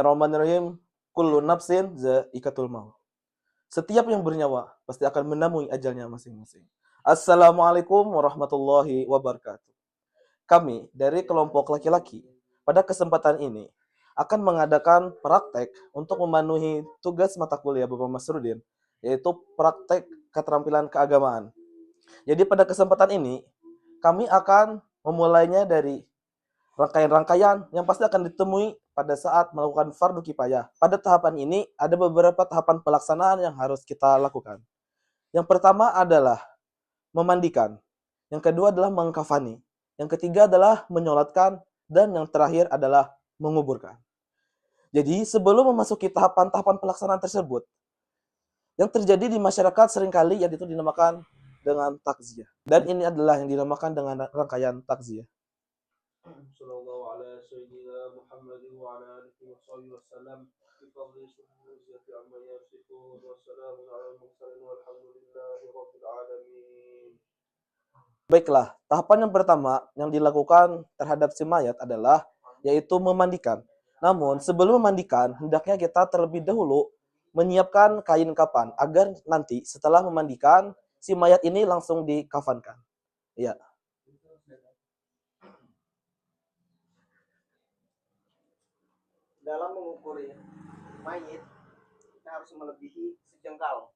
Bismillahirrahmanirrahim. Kullu nafsin za'iqatul maut. Setiap yang bernyawa pasti akan menemui ajalnya masing-masing. Assalamualaikum warahmatullahi wabarakatuh. Kami dari kelompok laki-laki pada kesempatan ini akan mengadakan praktek untuk memenuhi tugas mata kuliah Bapak Masrudin, yaitu praktek keterampilan keagamaan. Jadi pada kesempatan ini kami akan memulainya dari rangkaian-rangkaian yang pasti akan ditemui pada saat melakukan fardu kifayah. Pada tahapan ini ada beberapa tahapan pelaksanaan yang harus kita lakukan. Yang pertama adalah memandikan. Yang kedua adalah mengkafani. Yang ketiga adalah menyolatkan. Dan yang terakhir adalah menguburkan. Jadi sebelum memasuki tahapan-tahapan pelaksanaan tersebut, yang terjadi di masyarakat seringkali yang itu dinamakan dengan takziah. Dan ini adalah yang dinamakan dengan rangkaian takziah. Sallallahu ala sayyidina Muhammad wa ala alihi wa sahbihi wasallam bi fadli sunnati amma yasifun wa salamun ala al-mursalin walhamdulillahi rabbil alamin. Baiklah, tahapan yang pertama yang dilakukan terhadap si mayat adalah yaitu memandikan. Namun sebelum memandikan, hendaknya kita terlebih dahulu menyiapkan kain kafan agar nanti setelah memandikan si mayat ini langsung dikafankan. Ya. Dalam mengukur mayit kita harus melebihi sejengkal.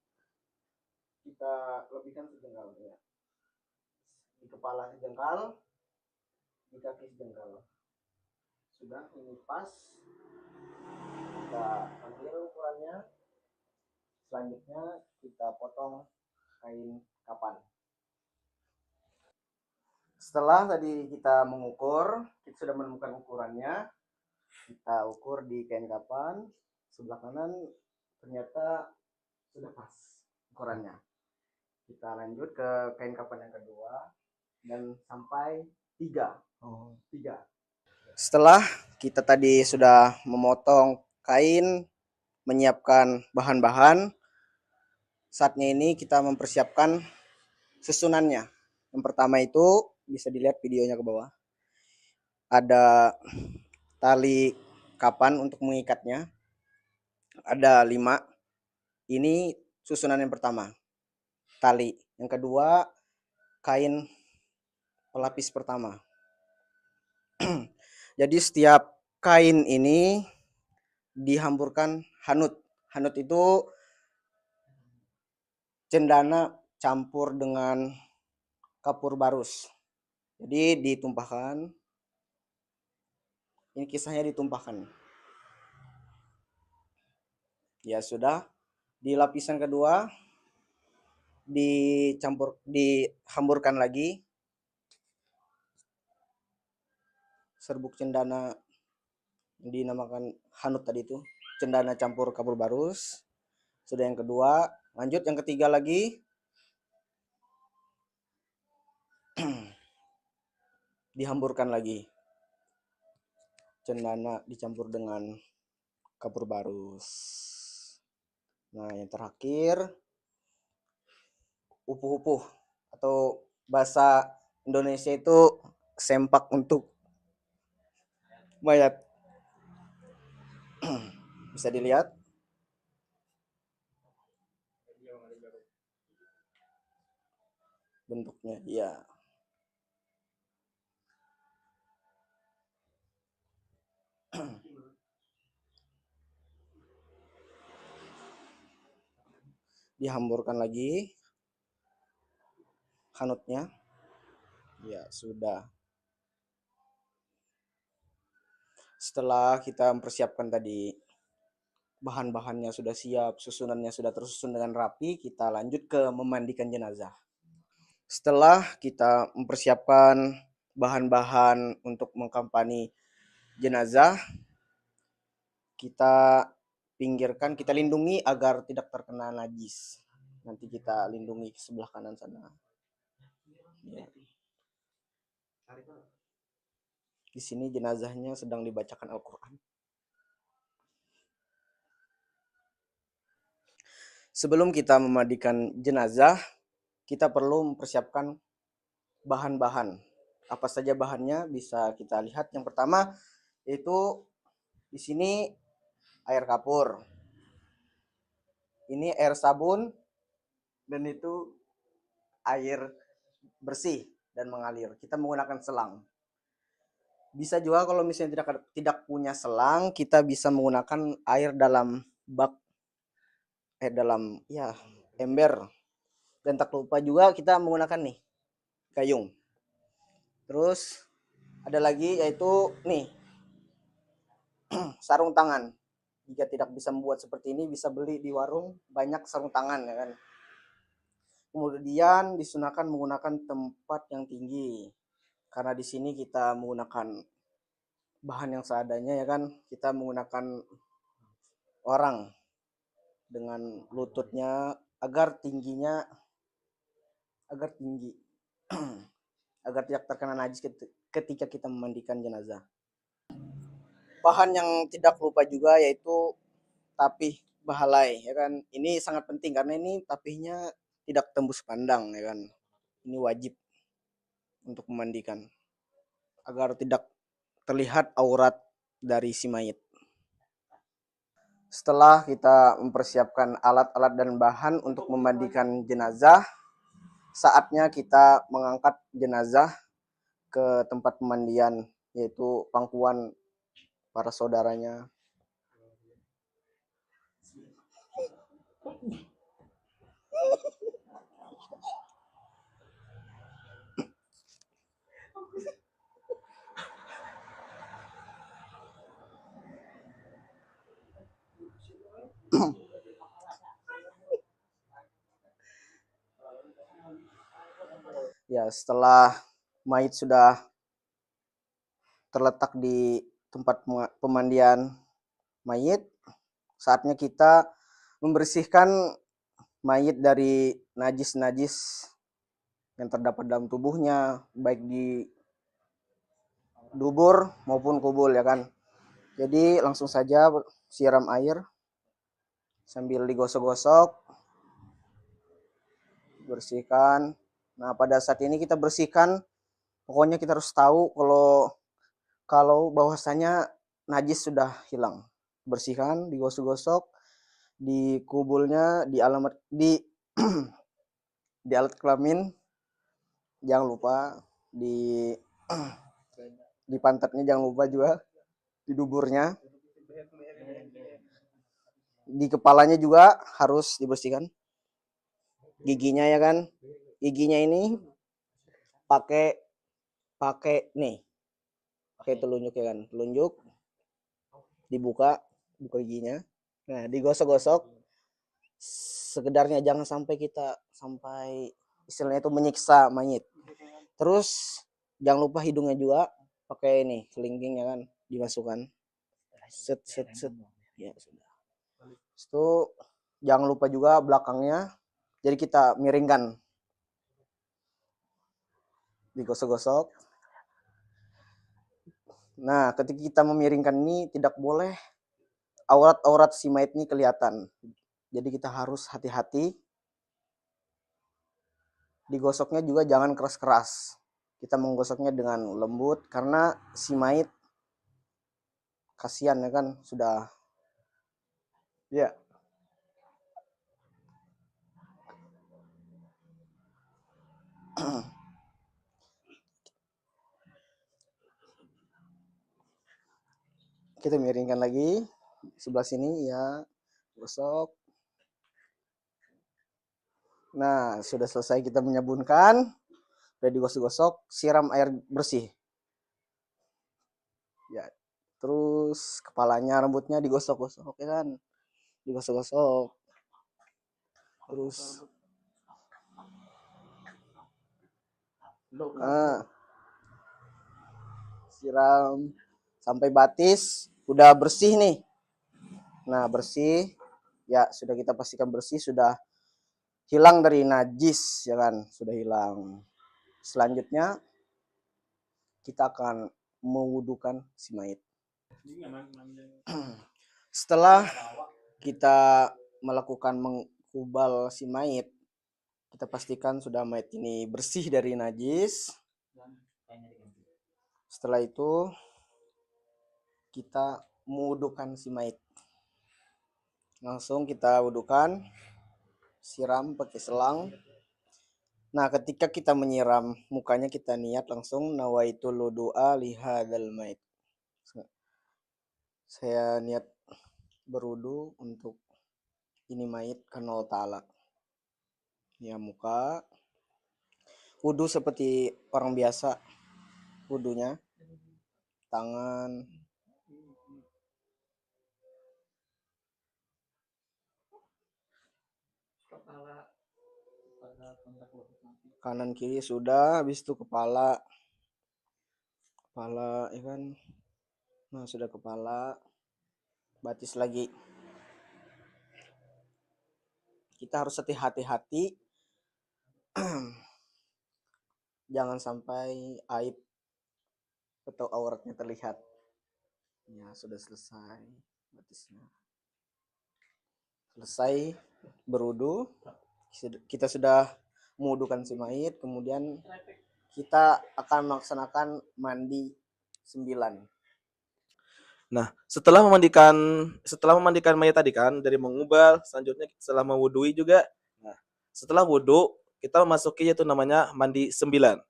Kita lebihkan sejengkal ya. Di kepala sejengkal, di kaki sejengkal. Sudah ini pas. Kita ambil ukurannya. Selanjutnya kita potong kain kafan. Setelah tadi kita mengukur, kita sudah menemukan ukurannya. Kita ukur di kain kafan sebelah kanan, ternyata sudah pas ukurannya. Kita lanjut ke kain kafan yang kedua dan sampai 3. Setelah kita tadi sudah memotong kain, menyiapkan bahan-bahan, saatnya ini kita mempersiapkan susunannya. Yang pertama itu bisa dilihat videonya ke bawah. Ada tali kafan untuk mengikatnya, ada 5. Ini susunan yang pertama, tali. Yang kedua, kain pelapis pertama. Jadi setiap kain ini dihamburkan hanut. Hanut itu cendana campur dengan kapur barus. Jadi ditumpahkan. Ini kisahnya ditumpahkan. Ya sudah. Di lapisan kedua dihamburkan lagi serbuk cendana yang dinamakan hanut tadi itu, cendana campur kapur barus. Sudah yang kedua, lanjut yang ketiga lagi. Dihamburkan lagi. Cendana dicampur dengan kapur barus. Nah, yang terakhir upuh-upuh atau bahasa Indonesia itu sempak untuk mayat. Bisa dilihat. Bentuknya, ya. Dihamburkan lagi hanutnya. Ya, sudah. Setelah kita mempersiapkan tadi bahan-bahannya sudah siap, susunannya sudah tersusun dengan rapi, kita lanjut ke memandikan jenazah. Setelah kita mempersiapkan bahan-bahan untuk mengkampani jenazah, kita pinggirkan, kita lindungi agar tidak terkena najis. Nanti kita lindungi ke sebelah kanan sana. Ya. Di sini jenazahnya sedang dibacakan Al-Quran. Sebelum kita memandikan jenazah, kita perlu mempersiapkan bahan-bahan. Apa saja bahannya bisa kita lihat. Yang pertama yaitu di sini air kapur. Ini air sabun, dan itu air bersih dan mengalir. Kita menggunakan selang. Bisa juga kalau misalnya tidak punya selang, kita bisa menggunakan air dalam bak, dalam ya ember. Dan tak lupa juga kita menggunakan nih gayung. Terus ada lagi yaitu nih sarung tangan. Jika tidak bisa membuat seperti ini, bisa beli di warung, banyak sarung tangan ya kan. Kemudian disunahkan menggunakan tempat yang tinggi, karena di sini kita menggunakan bahan yang seadanya ya kan. Kita menggunakan orang dengan lututnya agar tinggi agar tidak terkena najis ketika kita memandikan jenazah. Bahan yang tidak lupa juga yaitu tapih bahalai ya kan. Ini sangat penting karena ini tapihnya tidak tembus pandang ya kan. Ini wajib untuk memandikan agar tidak terlihat aurat dari si mayit. Setelah kita mempersiapkan alat-alat dan bahan untuk memandikan jenazah, saatnya kita mengangkat jenazah ke tempat pemandian, yaitu pangkuan para saudaranya. Ya, setelah mayit sudah terletak di tempat pemandian mayit, saatnya kita membersihkan mayit dari najis-najis yang terdapat dalam tubuhnya, baik di dubur maupun kubul ya kan. Jadi langsung saja siram air sambil digosok-gosok, bersihkan. Nah, pada saat ini kita bersihkan, pokoknya kita harus tahu kalau bahwasanya najis sudah hilang. Bersihkan, digosok-gosok, di kubulnya, di di alat kelamin, jangan lupa di pantatnya, jangan lupa juga di duburnya, di kepalanya juga harus dibersihkan. Giginya ya kan, giginya ini pakai telunjuk ya kan, telunjuk dibuka giginya. Nah, digosok-gosok sekedarnya, jangan sampai istilahnya itu menyiksa mayit. Terus jangan lupa hidungnya juga pakai ini kelingking ya kan, dimasukkan set ya sudah. Itu jangan lupa juga belakangnya, jadi kita miringkan, digosok-gosok. Nah, ketika kita memiringkan ini tidak boleh aurat si mayit ini kelihatan. Jadi kita harus hati-hati. Digosoknya juga jangan keras-keras. Kita menggosoknya dengan lembut karena si mayit kasihan ya kan, sudah ya. Kita miringkan lagi sebelah sini ya, gosok. Nah, sudah selesai kita menyabunkan, udah digosok-gosok, siram air bersih ya. Terus kepalanya, rambutnya digosok-gosok ya kan, digosok-gosok. Terus siram sampai batis, udah bersih nih. Nah, bersih ya, sudah kita pastikan bersih, sudah hilang dari najis ya kan, sudah hilang. Selanjutnya kita akan mewudukan si mayit. Setelah kita melakukan mengubal si mayit, kita pastikan sudah mayit ini bersih dari najis. Setelah itu kita mewudukan si mayit. Langsung kita wudukan, siram pakai selang. Nah, ketika kita menyiram mukanya, kita niat langsung nawaitul wudu'a lihadzal mait. Saya niat berwudu untuk ini mayit karena Allah Ta'ala. Ya, muka wudu seperti orang biasa wudunya, tangan, kanan kiri sudah, habis itu kepala ya kan. Nah, sudah kepala, batis lagi. Kita harus hati-hati jangan sampai aib atau auratnya terlihat. Ya, sudah selesai batisnya. Selesai berwudu, kita sudah mewudukan si mayit, kemudian kita akan melaksanakan mandi 9. Nah, setelah memandikan mayat tadi kan dari mengubal, selanjutnya setelah mewudui juga. Nah, setelah wudu kita memasuki yaitu namanya mandi 9.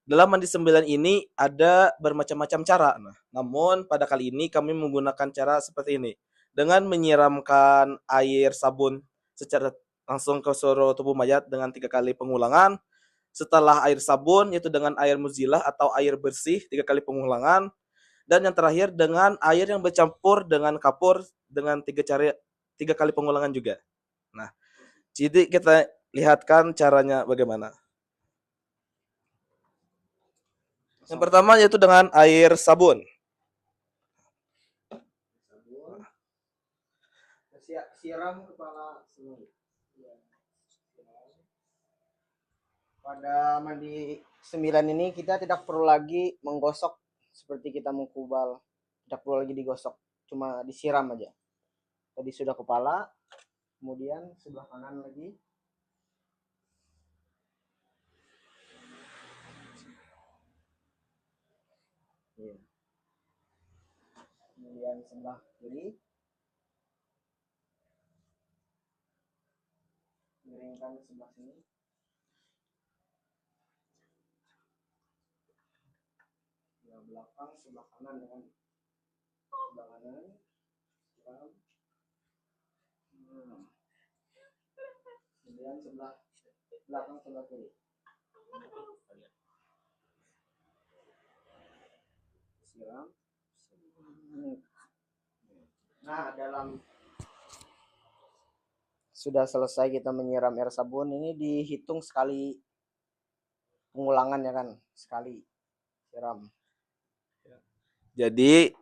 Dalam mandi 9 ini ada bermacam-macam cara. Nah, namun pada kali ini kami menggunakan cara seperti ini. Dengan menyiramkan air sabun secara langsung ke seluruh tubuh mayat dengan 3 kali pengulangan. Setelah air sabun yaitu dengan air muzilah atau air bersih 3 kali pengulangan. Dan yang terakhir dengan air yang bercampur dengan kapur dengan 3 kali pengulangan juga. Nah, jadi kita lihatkan caranya bagaimana. Yang pertama yaitu dengan air sabun. Siram kepala semua. Pada mandi 9 ini kita tidak perlu lagi menggosok seperti kita mengkubal. Tidak perlu lagi digosok, cuma disiram aja. Tadi sudah kepala, kemudian sebelah kanan lagi. Kemudian sebelah kiri. Miringkan sebelah sini. Sebelah belakang, sebelah kanan dengan sebelah kanan. Siram. Kemudian sebelah belakang, sebelah kiri. Siram. Nah, sudah selesai kita menyiram air sabun, ini dihitung sekali pengulangan ya kan, sekali siram. Jadi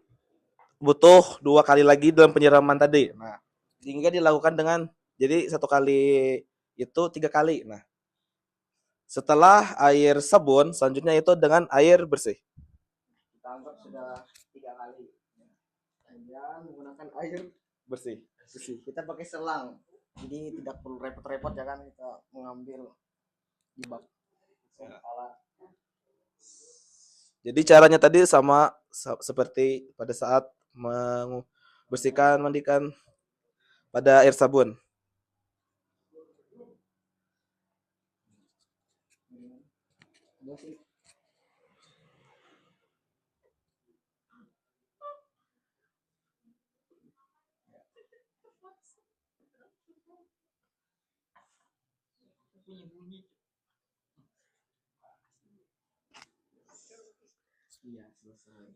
butuh 2 kali lagi dalam penyiraman tadi. Nah, sehingga dilakukan dengan jadi 1 kali itu 3 kali. Nah, setelah air sabun selanjutnya itu dengan air bersih. Kita anggap sudah 3 kali. Kemudian menggunakan air Bersih. Kita pakai selang. Jadi tidak perlu repot-repot ya kan, kita mengambil di bak kepala. Jadi caranya tadi sama seperti pada saat membersihkan, mandikan pada air sabun.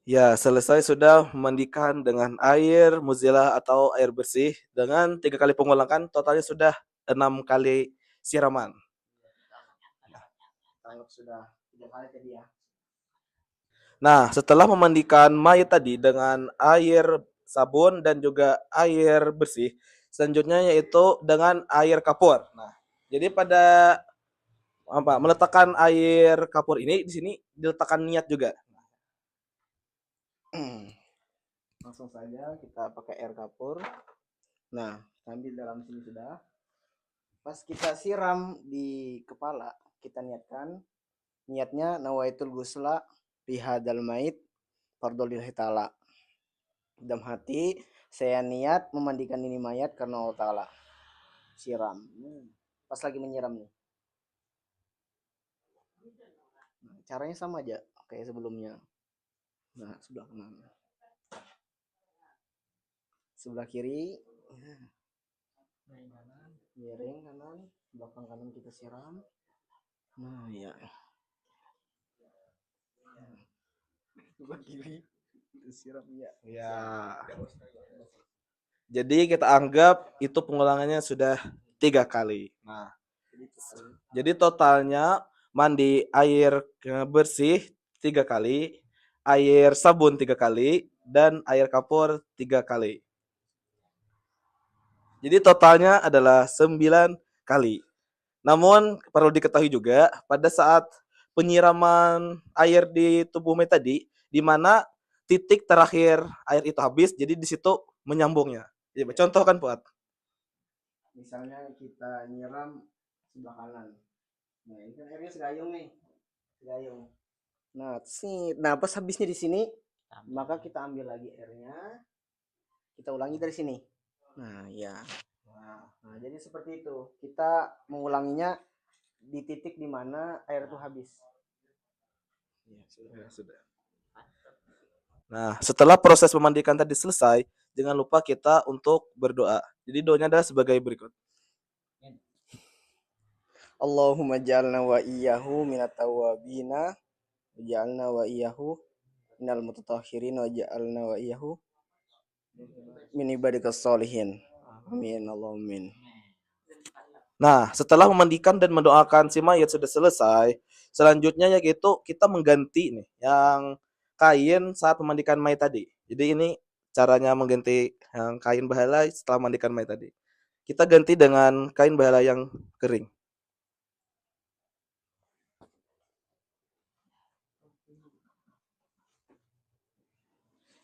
Ya, selesai sudah memandikan dengan air muzilah atau air bersih dengan 3 kali pengulangan, totalnya sudah 6 kali siraman. Anggap sudah 3 kali tadi ya. Nah, setelah memandikan mayat tadi dengan air sabun dan juga air bersih, selanjutnya yaitu dengan air kapur. Nah, jadi pada meletakkan air kapur ini di sini diletakkan niat juga. Langsung saja kita pakai air kapur. Nah, sambil dalam sini sudah. Pas kita siram di kepala, kita niatnya nawaitul gusla bihadzal mait fardhu lillahi ta'ala. Dalam hati Saya niat memandikan ini mayat karena Allah Ta'ala. Siram. Pas lagi menyiram nih. Nah, caranya sama aja kayak sebelumnya. Nah, sebelah kanan. Sebelah kiri. Miring kanan. Belakang kanan kita siram. Nah, ya. Sebelah kiri. Kita siram, ya. Ya. Jadi kita anggap itu pengulangannya sudah 3 kali. Nah, jadi totalnya mandi air bersih 3 kali, air sabun 3 kali, dan air kapur 3 kali. Jadi totalnya adalah 9 kali. Namun perlu diketahui juga pada saat penyiraman air di tubuh mayat tadi, di mana titik terakhir air itu habis, jadi di situ menyambungnya. Ya, contoh kan Fuad? Misalnya kita nyiram sebelah kanan. Nah, ini kan airnya segayung nih. Segayung. Nah, pas habisnya di sini, maka kita ambil lagi airnya. Kita ulangi dari sini. Nah, ya. Nah, jadi seperti itu. Kita mengulanginya di titik di mana air itu habis. Ya, sudah. Nah, setelah proses memandikan tadi selesai, jangan lupa kita untuk berdoa. Jadi doanya adalah sebagai berikut. Allahumma ja'alna wa iyyahu minat tawwabina wa ja'alna wa iyyahu minal mutatahhirin wa ja'alna wa iyyahu min ibadikas sholihin. Amin Allahumma. Nah, setelah memandikan dan mendoakan si mayat sudah selesai, selanjutnya yaitu kita mengganti nih yang kain saat memandikan mayat tadi. Jadi ini caranya mengganti yang kain bahalai setelah memandikan mayat tadi. Kita ganti dengan kain bahalai yang kering.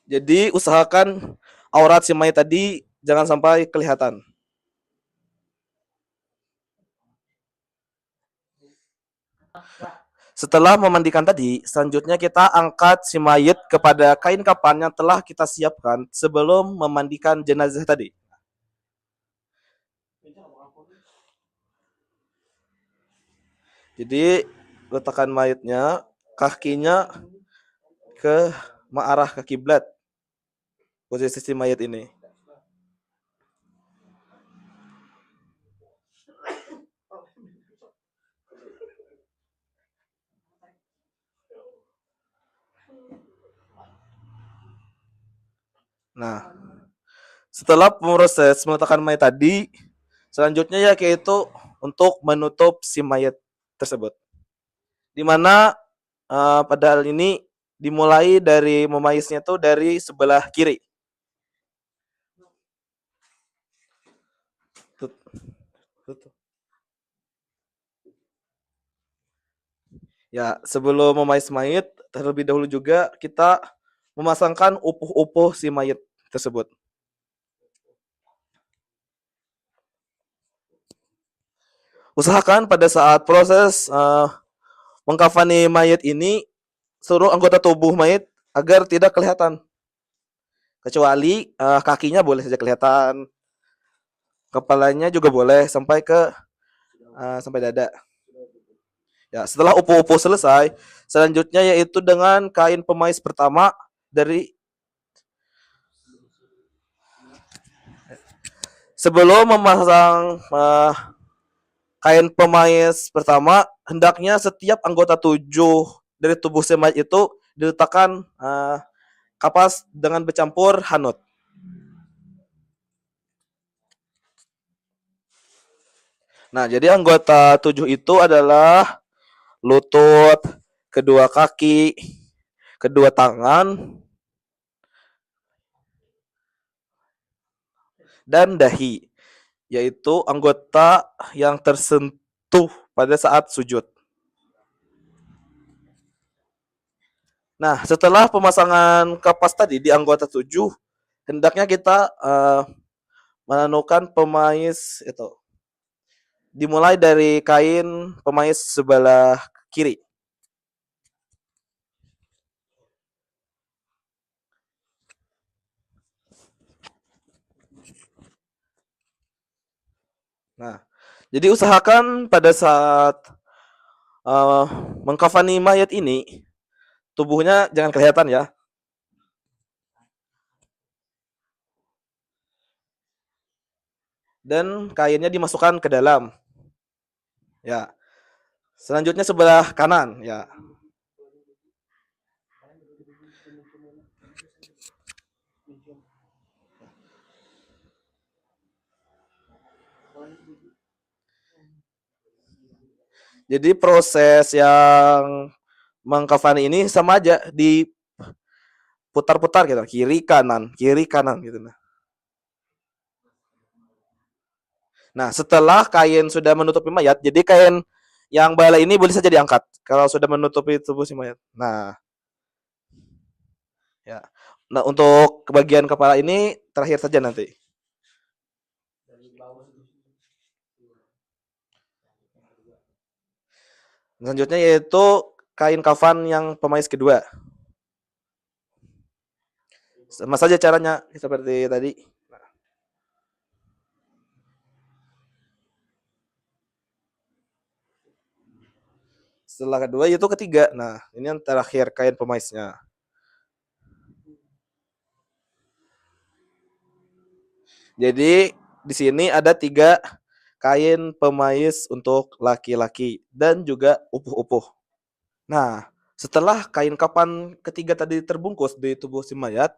Jadi usahakan aurat si mayat tadi jangan sampai kelihatan. Setelah memandikan tadi, selanjutnya kita angkat si mayit kepada kain kafan yang telah kita siapkan sebelum memandikan jenazah tadi. Jadi letakkan mayitnya, kakinya ke arah ke kiblat. Posisi si mayit ini. Nah, setelah proses meletakkan mayat tadi, selanjutnya ya yaitu untuk menutup si mayat tersebut. Di mana pada hal ini dimulai dari memayisnya tuh dari sebelah kiri. Ya, sebelum memayis mayit, terlebih dahulu juga kita memasangkan upuh-upuh si mayit tersebut. Usahakan pada saat proses mengkafani mayit ini, seluruh anggota tubuh mayit agar tidak kelihatan. Kecuali kakinya boleh saja kelihatan, kepalanya juga boleh sampai ke sampai dada. Ya, setelah upuh-upuh selesai, selanjutnya yaitu dengan kain pemais pertama dari sebelum memasang kain pemais pertama, hendaknya setiap anggota tubuh dari tubuh si mayat itu diletakkan kapas dengan bercampur hanut. Nah, jadi anggota 7 itu adalah lutut, kedua kaki, kedua tangan, dan dahi, yaitu anggota yang tersentuh pada saat sujud. Nah, setelah pemasangan kapas tadi di anggota 7, hendaknya kita menanukan pemais itu. Dimulai dari kain pemais sebelah kiri. Nah, jadi usahakan pada saat eh, mengkafani mayat ini tubuhnya jangan kelihatan ya. Dan kainnya dimasukkan ke dalam. Ya. Selanjutnya sebelah kanan ya. Jadi proses yang mengkafani ini sama aja diputar-putar gitu, kiri kanan gitu. Nah, setelah kain sudah menutupi mayat, jadi kain yang bala ini boleh saja diangkat kalau sudah menutupi tubuh si mayat. Nah, ya. Nah, untuk bagian kepala ini terakhir saja nanti. Selanjutnya yaitu kain kafan yang pemais kedua. Sama saja caranya seperti tadi. Setelah kedua yaitu ketiga. Nah, ini yang terakhir kain pemaisnya. Jadi di sini ada 3 kain pemais untuk laki-laki dan juga upuh-upuh. Nah, setelah kain kafan ketiga tadi terbungkus di tubuh si mayat,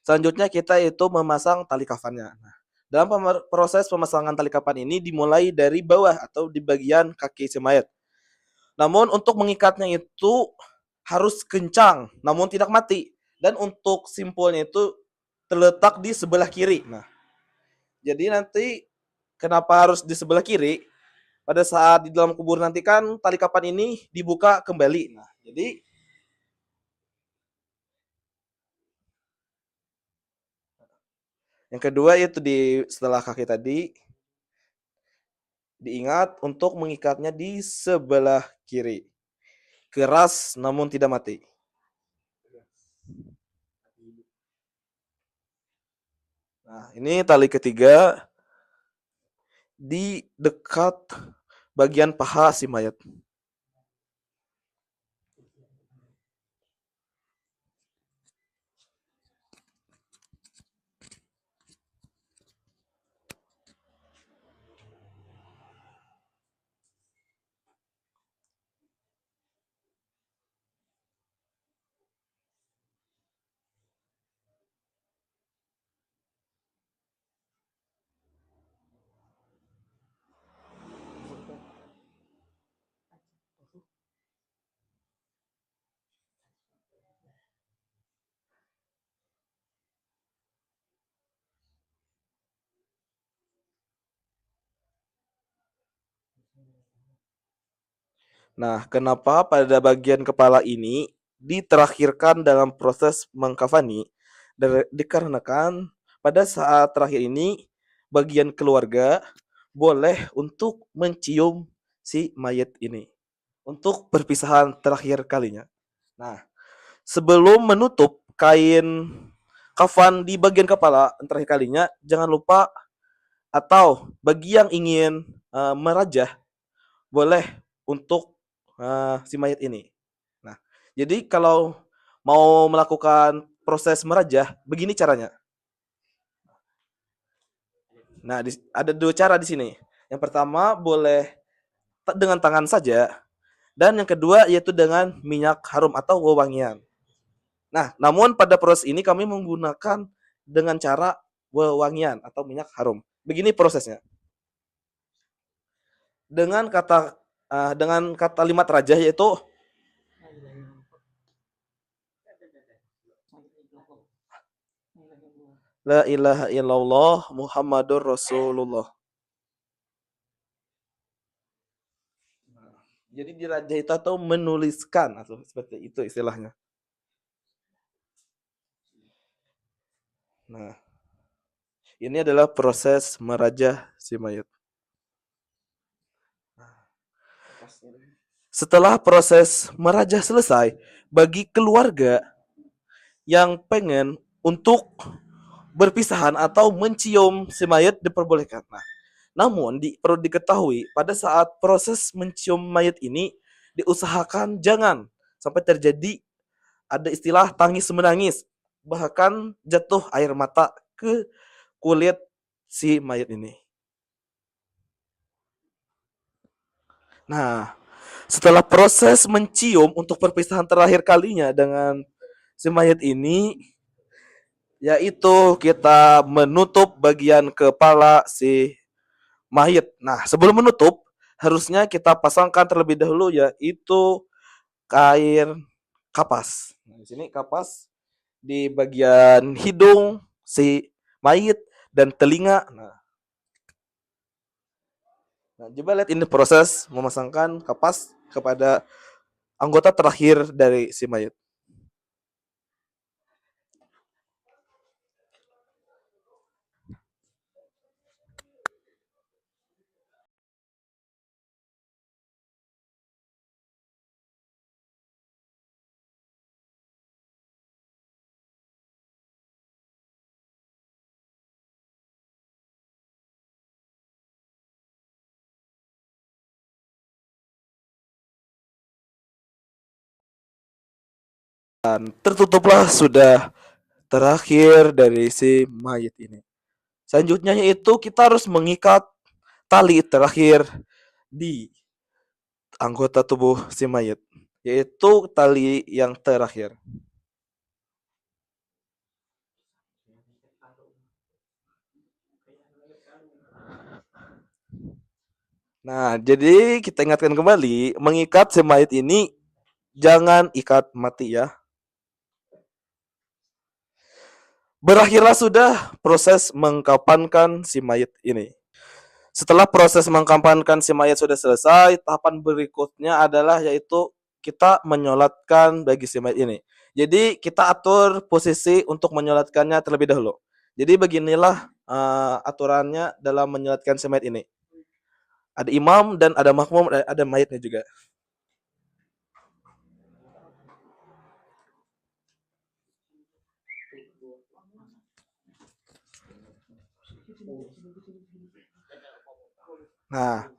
selanjutnya kita itu memasang tali kafannya. Nah, dalam proses pemasangan tali kafan ini dimulai dari bawah atau di bagian kaki si mayat. Namun untuk mengikatnya itu harus kencang, namun tidak mati. Dan untuk simpulnya itu terletak di sebelah kiri. Nah, jadi nanti kenapa harus di sebelah kiri? Pada saat di dalam kubur nanti kan tali kapan ini dibuka kembali. Nah, jadi yang kedua itu di setelah kaki tadi diingat untuk mengikatnya di sebelah kiri. Keras namun tidak mati. Nah, ini tali ketiga di dekat bagian paha si mayat. Nah, kenapa pada bagian kepala ini diterakhirkan dalam proses mengkafani? Dikarenakan pada saat terakhir ini bagian keluarga boleh untuk mencium si mayat ini untuk perpisahan terakhir kalinya. Nah, sebelum menutup kain kafan di bagian kepala terakhir kalinya, jangan lupa atau bagi yang ingin merajah boleh untuk si mayat ini. Nah, jadi kalau mau melakukan proses merajah, begini caranya. Nah, ada 2 cara di sini. Yang pertama boleh dengan tangan saja, dan yang kedua yaitu dengan minyak harum atau wewangian. Nah, namun pada proses ini kami menggunakan dengan cara wewangian atau minyak harum. Begini prosesnya. Dengan kalimat rajah yaitu La ilaha illallah Muhammadur Rasulullah. Jadi dirajah itu atau menuliskan atau seperti itu istilahnya. Nah, ini adalah proses merajah si mayat. Setelah proses merajah selesai, bagi keluarga yang pengen untuk berpisahan atau mencium si mayat diperbolehkan. Nah, Namun perlu diketahui pada saat proses mencium mayat ini diusahakan jangan sampai terjadi ada istilah tangis menangis, bahkan jatuh air mata ke kulit si mayat ini. Nah, setelah proses mencium untuk perpisahan terakhir kalinya dengan si mayat ini, yaitu kita menutup bagian kepala si mayat. Nah, sebelum menutup, harusnya kita pasangkan terlebih dahulu yaitu kain kapas. Nah, di sini kapas di bagian hidung si mayat dan telinga. Nah, coba lihat ini proses memasangkan kapas kepada anggota terakhir dari si mayat. Dan tertutuplah sudah terakhir dari si mayat ini. Selanjutnya yaitu kita harus mengikat tali terakhir di anggota tubuh si mayat, yaitu tali yang terakhir. Nah, jadi kita ingatkan kembali, mengikat si mayat ini jangan ikat mati ya. Berakhirlah sudah proses mengkapankan si mayat ini. Setelah proses mengkampankan si mayat sudah selesai, tahapan berikutnya adalah yaitu kita menyolatkan bagi si mayat ini. Jadi kita atur posisi untuk menyolatkannya terlebih dahulu. Jadi beginilah aturannya dalam menyolatkan si mayat ini. Ada imam dan ada makmum, ada mayatnya juga. Nah,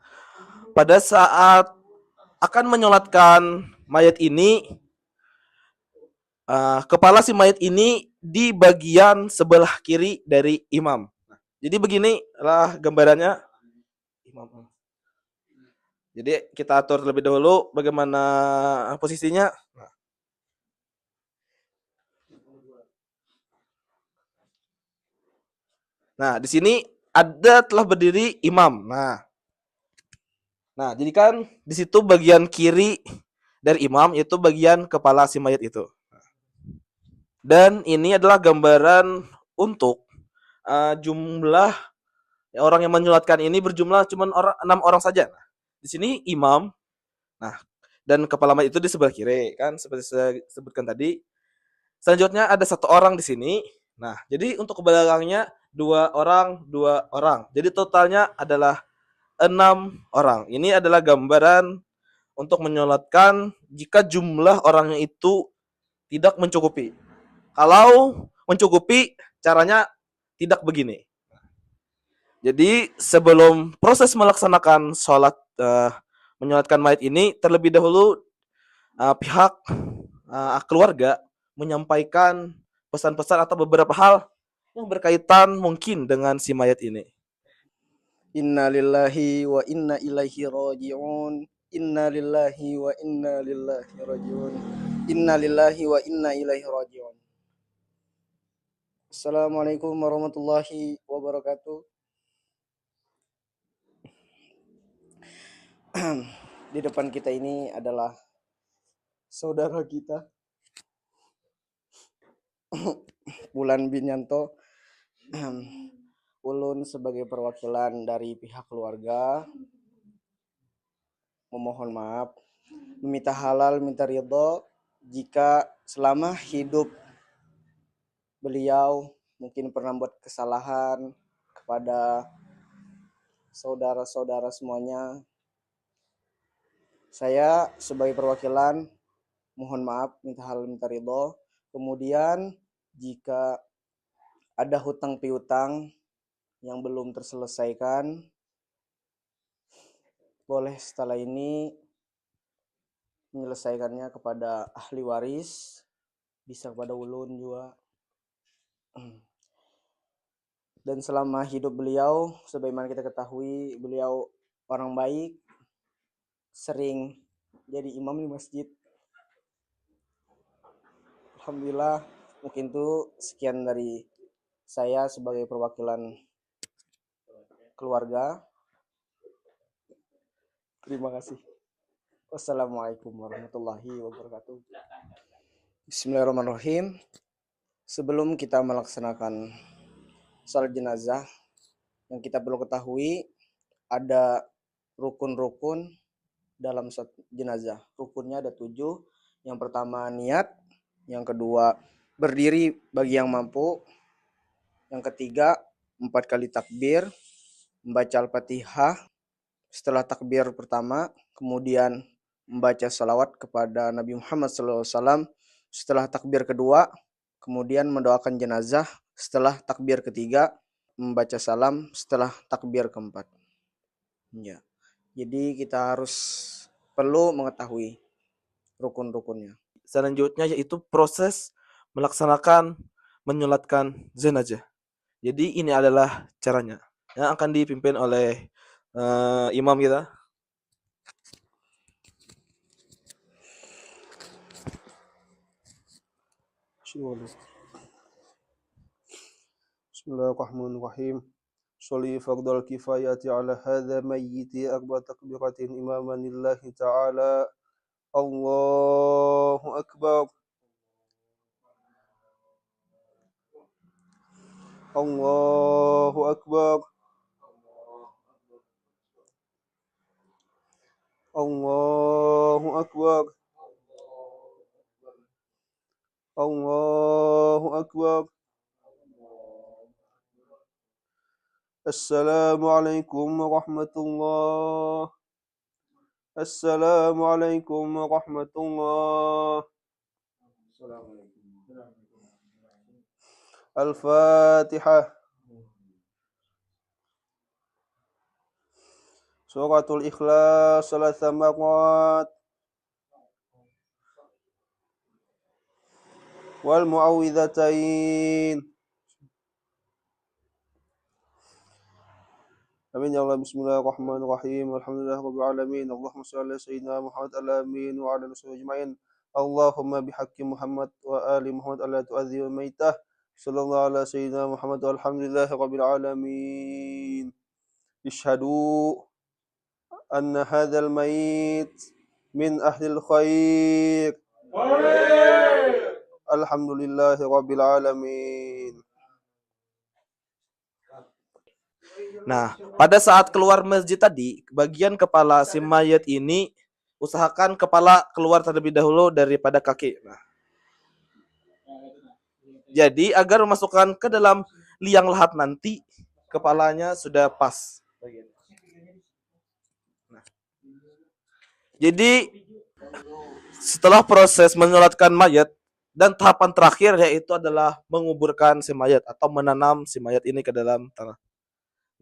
pada saat akan menyolatkan mayat ini, kepala si mayat ini di bagian sebelah kiri dari imam. Jadi beginilah gambarannya. Jadi kita atur terlebih dahulu bagaimana posisinya. Nah, di sini ada telah berdiri imam. Nah, jadi kan di situ bagian kiri dari imam itu bagian kepala si mayat itu. Dan ini adalah gambaran untuk jumlah orang yang menyolatkan ini berjumlah cuma 6 orang saja. Di sini imam, nah, dan kepala mayat itu di sebelah kiri kan seperti saya sebutkan tadi. Selanjutnya ada satu orang di sini. Nah, jadi untuk ke belakangnya 2 orang. Jadi totalnya adalah 6 orang. Ini adalah gambaran untuk menyolatkan jika jumlah orangnya itu tidak mencukupi. Kalau mencukupi, caranya tidak begini. Jadi sebelum proses melaksanakan sholat menyolatkan mayat ini, terlebih dahulu pihak keluarga menyampaikan pesan-pesan atau beberapa hal yang berkaitan mungkin dengan si mayat ini. Innalillahi wa inna ilaihi raji'un. Innalillahi wa inna ilaihi raji'un. Innalillahi wa inna ilaihi raji'un. Assalamualaikum warahmatullahi wabarakatuh. Di depan kita ini adalah saudara kita Bulan bin Yanto. Ulun sebagai perwakilan dari pihak keluarga memohon maaf, meminta halal, minta ridho jika selama hidup beliau mungkin pernah buat kesalahan kepada saudara-saudara semuanya. Saya sebagai perwakilan mohon maaf, minta halal, minta ridho. Kemudian jika ada hutang piutang yang belum terselesaikan, boleh setelah ini menyelesaikannya kepada ahli waris, bisa kepada ulun juga. Dan selama hidup beliau, sebagaimana kita ketahui, beliau orang baik, sering jadi imam di masjid. Alhamdulillah, mungkin itu sekian dari saya sebagai perwakilan keluarga. Terima kasih. Wassalamualaikum warahmatullahi wabarakatuh. Bismillahirrahmanirrahim. Sebelum kita melaksanakan salat jenazah, yang kita perlu ketahui ada rukun-rukun dalam salat jenazah. Rukunnya ada 7. Yang pertama niat, yang kedua berdiri bagi yang mampu, yang ketiga 4 kali takbir, membaca Al-Fatihah setelah takbir pertama, kemudian membaca salawat kepada Nabi Muhammad SAW setelah takbir kedua, kemudian mendoakan jenazah setelah takbir ketiga, membaca salam setelah takbir keempat. Ya. Jadi kita harus perlu mengetahui rukun-rukunnya. Selanjutnya yaitu proses melaksanakan menyolatkan jenazah. Jadi ini adalah caranya yang akan dipimpin oleh imam kita. Bismillahirrahmanirrahim. Sholli fardal kifayati ala hadha mayyiti arba takbiratin imaman lillahi ta'ala. Allahu akbar. Allahu akbar. Allahu akbar. Allahu akbar. Assalamualaikum warahmatullah. Assalamualaikum warahmatullah. Al-Fatihah. Suratul Ikhlas 3 marat. Wal muawwidzatain. Amin ya Allah. Bismillahirrahmanirrahim. Alhamdulillahirabbil alamin. Allahumma shalli ala sayyidina Muhammad al-amin wa ala alihi ajma'in. Allahumma bihaqqi Muhammad wa ali Muhammad alla tu'adzi wa maitah. Sallallahu ala sayyidina Muhammad walhamdulillahirabbil alamin. Ishhadu anna hadzal mayit min ahlil khair. Alhamdulillahirabbil alamin. Nah, pada saat keluar masjid tadi, bagian kepala si mayat ini usahakan kepala keluar terlebih dahulu daripada kaki. Nah, jadi agar memasukkan ke dalam liang lahat nanti kepalanya sudah pas. Nah, jadi setelah proses menyolatkan mayat dan tahapan terakhir yaitu adalah menguburkan si mayat atau menanam si mayat ini ke dalam tanah.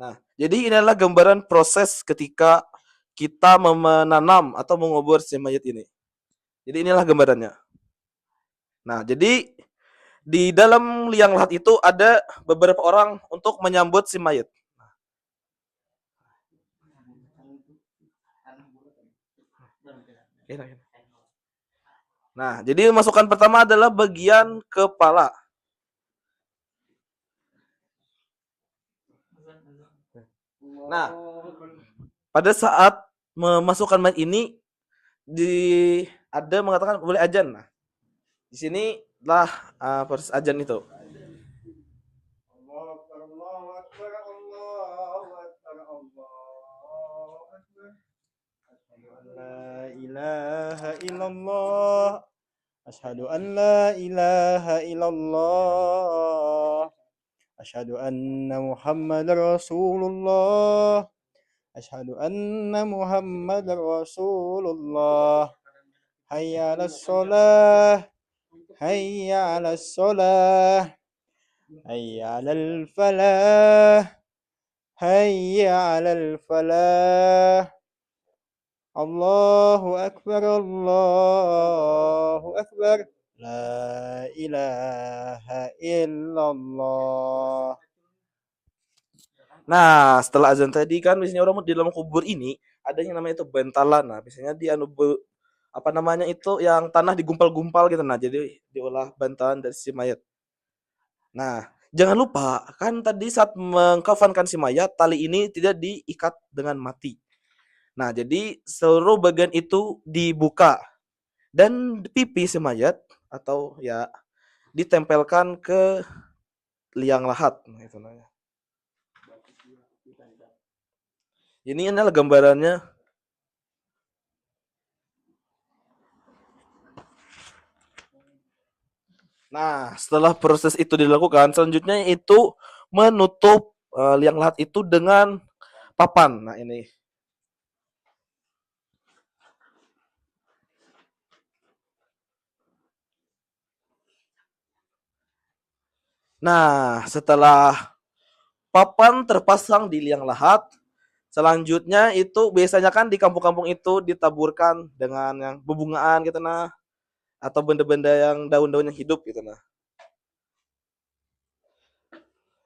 Nah, jadi ini adalah gambaran proses ketika kita menanam atau mengubur si mayat ini. Jadi inilah gambarannya. Nah, jadi di dalam liang lahat itu ada beberapa orang untuk menyambut si mayat. Nah, jadi masukan pertama adalah bagian kepala. Nah, pada saat memasukkan mayat ini ada mengatakan boleh azan. Nah, di sini lah proses azan itu. La ilaha illallah. Asyhadu an la ilaha illallah. Asyhadu anna Muhammadar Rasulullah. Asyhadu anna Muhammadar Rasulullah. Hayya 'alas shalah. Hayya 'alas shalah. Hayya 'alal falah. Hayya 'alal falah. Allahu Akbar, Allahu Akbar. La ilaha illallah. Nah, setelah azan tadi kan biasanya orang di dalam kubur ini ada yang namanya itu bentalan. Nah, biasanya di apa namanya itu yang tanah digumpal-gumpal gitu. Nah, jadi diolah bantalan dari si mayat. Nah, jangan lupa kan tadi saat mengkafankan si mayat tali ini tidak diikat dengan mati. Nah, jadi seluruh bagian itu dibuka dan pipi si mayat atau ya ditempelkan ke liang lahat. Nah, itu namanya. Ini adalah gambarannya. Nah, setelah proses itu dilakukan, selanjutnya itu menutup liang lahat itu dengan papan. Nah, ini. Nah, setelah papan terpasang di liang lahat, selanjutnya itu biasanya kan di kampung-kampung itu ditaburkan dengan yang bebungaan gitu nah, atau benda-benda yang daun-daun yang hidup gitu nah.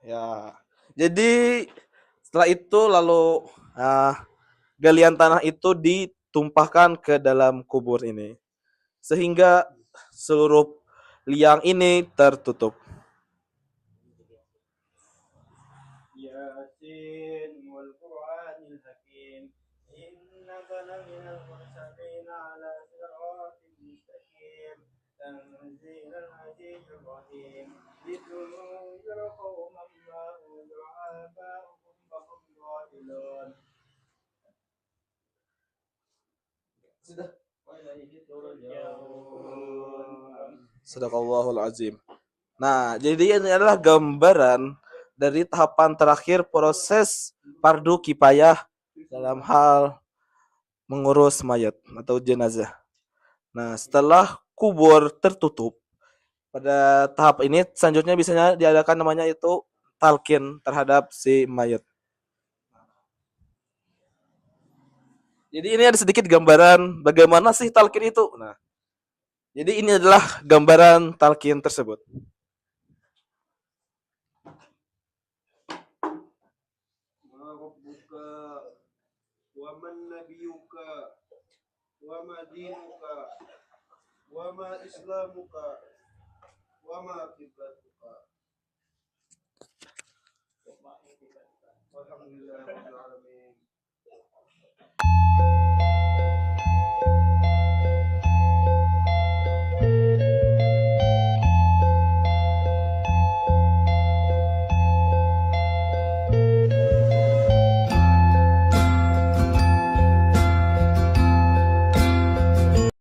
Ya. Jadi setelah itu lalu galian tanah itu ditumpahkan ke dalam kubur ini sehingga seluruh liang ini tertutup. Yasin wal Qur'anil Hakim innaka laminal mursalin ala siratin mustaqim tanzilal azizir rahim litunzira qauman ma unzira aba'uhum fahum ghafilun. Sudah. Sadaqallahul azim. Nah, jadi ini adalah gambaran dari tahapan terakhir proses fardu kifayah dalam hal mengurus mayat atau jenazah. Nah, setelah kubur tertutup, pada tahap ini selanjutnya biasanya diadakan namanya itu talqin terhadap si mayat. Jadi ini ada sedikit gambaran bagaimana sih talqin itu. Nah, jadi ini adalah gambaran talqin tersebut. Rabbuka wa man nabiyuka wa ma dinuka wa ma islamuka wa ma qiblatuka. Alhamdulillah.